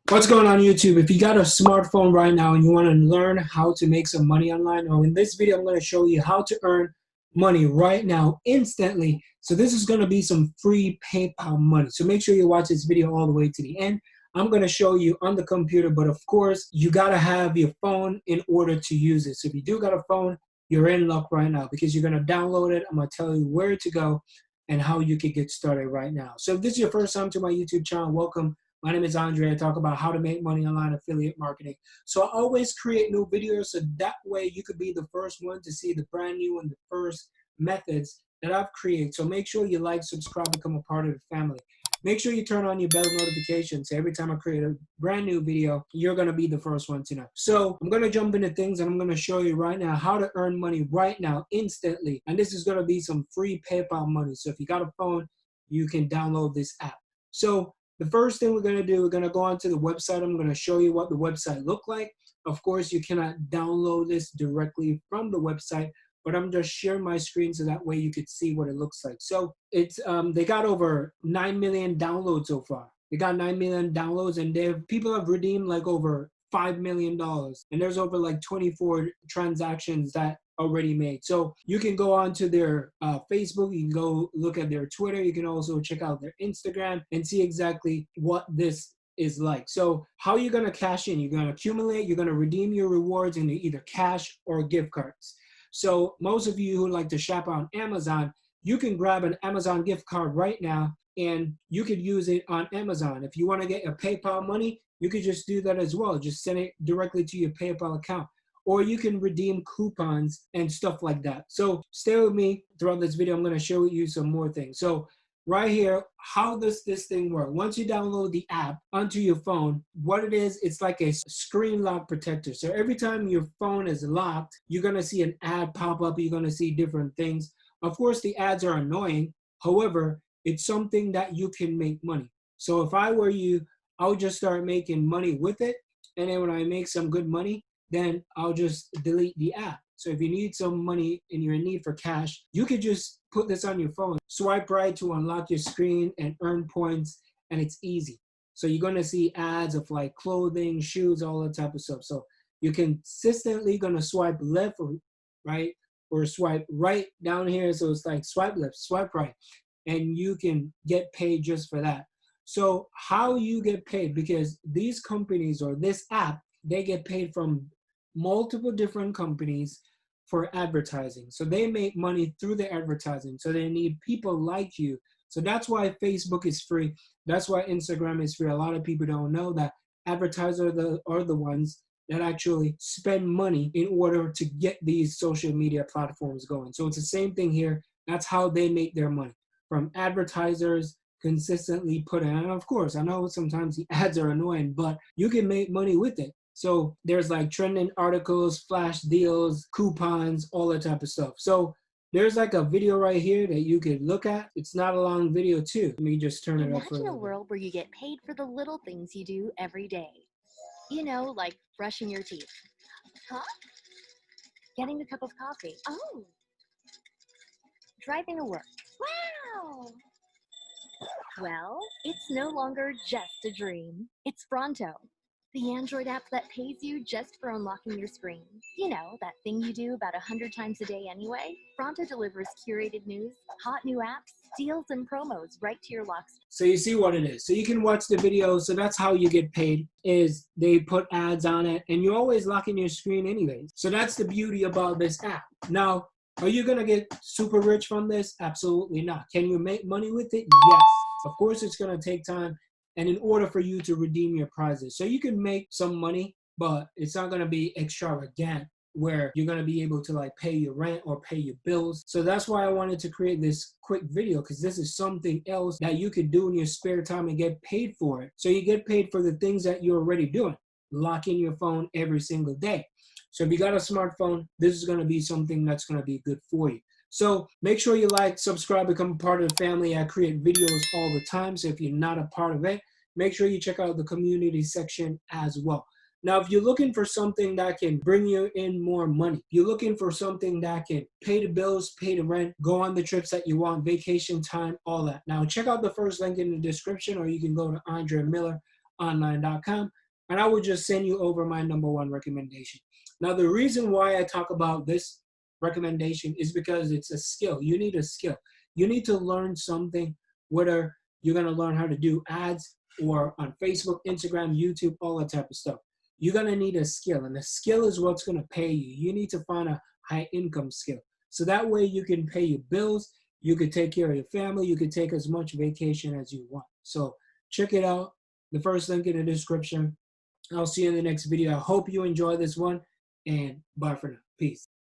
What's going on YouTube? If you got a smartphone right now and you want to learn how to make some money online, or in this video I'm going to show you how to earn money right now instantly. So this is going to be some free PayPal money. So make sure you watch this video all the way to the end. I'm going to show you on the computer, but of course you got to have your phone in order to use it. So if you do got a phone, you're in luck right now because you're going to download it. I'm going to tell you where to go and how you can get started right now. So if this is your first time to my YouTube channel, welcome. My name is Andre. I talk about how to make money online affiliate marketing. So I always create new videos so that way you could be the first one to see the brand new and the first methods that I've created. So make sure you like, subscribe, become a part of the family. Make sure you turn on your bell notifications. So every time I create a brand new video, you're going to be the first one to know. So I'm going to jump into things and I'm going to show you right now how to earn money right now instantly. And this is going to be some free PayPal money. So if you got a phone, you can download this app. So the first thing we're going to do, we're going to go onto the website. I'm going to show you what the website look like. Of course, you cannot download this directly from the website, but I'm just sharing my screen so that way you could see what it looks like. So it's they got over 9 million downloads so far. They got 9 million downloads, and people have redeemed like over $5 million, and there's over like 24 transactions that already made. So you can go onto their Facebook, you can go look at their Twitter, you can also check out their Instagram and see exactly what this is like. So how you're going to cash in, you're going to accumulate, you're going to redeem your rewards in either cash or gift cards. So most of you who like to shop on Amazon, you can grab an Amazon gift card right now and you could use it on Amazon. If you want to get a PayPal money, you could just do that as well. Just send it directly to your PayPal account. Or you can redeem coupons and stuff like that. So stay with me throughout this video. I'm going to show you some more things. So right here, how does this thing work? Once you download the app onto your phone, what it is, it's like a screen lock protector. So every time your phone is locked, you're going to see an ad pop up. You're going to see different things. Of course, the ads are annoying. However, it's something that you can make money. So if I were you, I would just start making money with it. And then when I make some good money, then I'll just delete the app. So if you need some money and you're in need for cash, you could just put this on your phone. Swipe right to unlock your screen and earn points, and it's easy. So you're gonna see ads of like clothing, shoes, all that type of stuff. So you're consistently gonna swipe left or right, or swipe right down here. So it's like swipe left, swipe right, and you can get paid just for that. So how you get paid, because these companies or this app, they get paid from multiple different companies for advertising. So they make money through the advertising. So they need people like you. So that's why Facebook is free. That's why Instagram is free. A lot of people don't know that advertisers are the ones that actually spend money in order to get these social media platforms going. So it's the same thing here. That's how they make their money, from advertisers consistently put in. And of course, I know sometimes the ads are annoying, but you can make money with it. So there's like trending articles, flash deals, coupons, all that type of stuff. So there's like a video right here that you could look at. It's not a long video too. Let me just turn it up for a Imagine a little bit. world where you get paid for the little things you do every day. You know, like brushing your teeth. Huh? Getting a cup of coffee. Oh. Driving to work. Wow. Well, it's no longer just a dream. It's Pronto, the Android app that pays you just for unlocking your screen. You know, that thing you do about 100 times a day anyway? Pronto delivers curated news, hot new apps, deals, and promos right to your lock. So you see what it is. So you can watch the video. So that's how you get paid, is they put ads on it and you're always locking your screen anyways. So that's the beauty about this app. Now, are you going to get super rich from this? Absolutely not. Can you make money with it? Yes. Of course, it's going to take time. And in order for you to redeem your prizes. So you can make some money, but it's not going to be extravagant where you're going to be able to like pay your rent or pay your bills. So that's why I wanted to create this quick video, because this is something else that you could do in your spare time and get paid for it. So you get paid for the things that you're already doing. Lock in your phone every single day. So if you got a smartphone, this is going to be something that's going to be good for you. So make sure you like, subscribe, become a part of the family. I create videos all the time. So if you're not a part of it, make sure you check out the community section as well. Now, if you're looking for something that can bring you in more money, you're looking for something that can pay the bills, pay the rent, go on the trips that you want, vacation time, all that. Now, check out the first link in the description, or you can go to Andre Miller pertainonline.com, and I will just send you over my #1 recommendation. Now, the reason why I talk about this recommendation is because it's a skill. You need a skill. You need to learn something, whether you're going to learn how to do ads or on Facebook, Instagram, YouTube, all that type of stuff. You're going to need a skill, and the skill is what's going to pay you. You need to find a high income skill. So that way you can pay your bills, you could take care of your family, you could take as much vacation as you want. So check it out. The first link in the description. I'll see you in the next video. I hope you enjoy this one, and bye for now. Peace.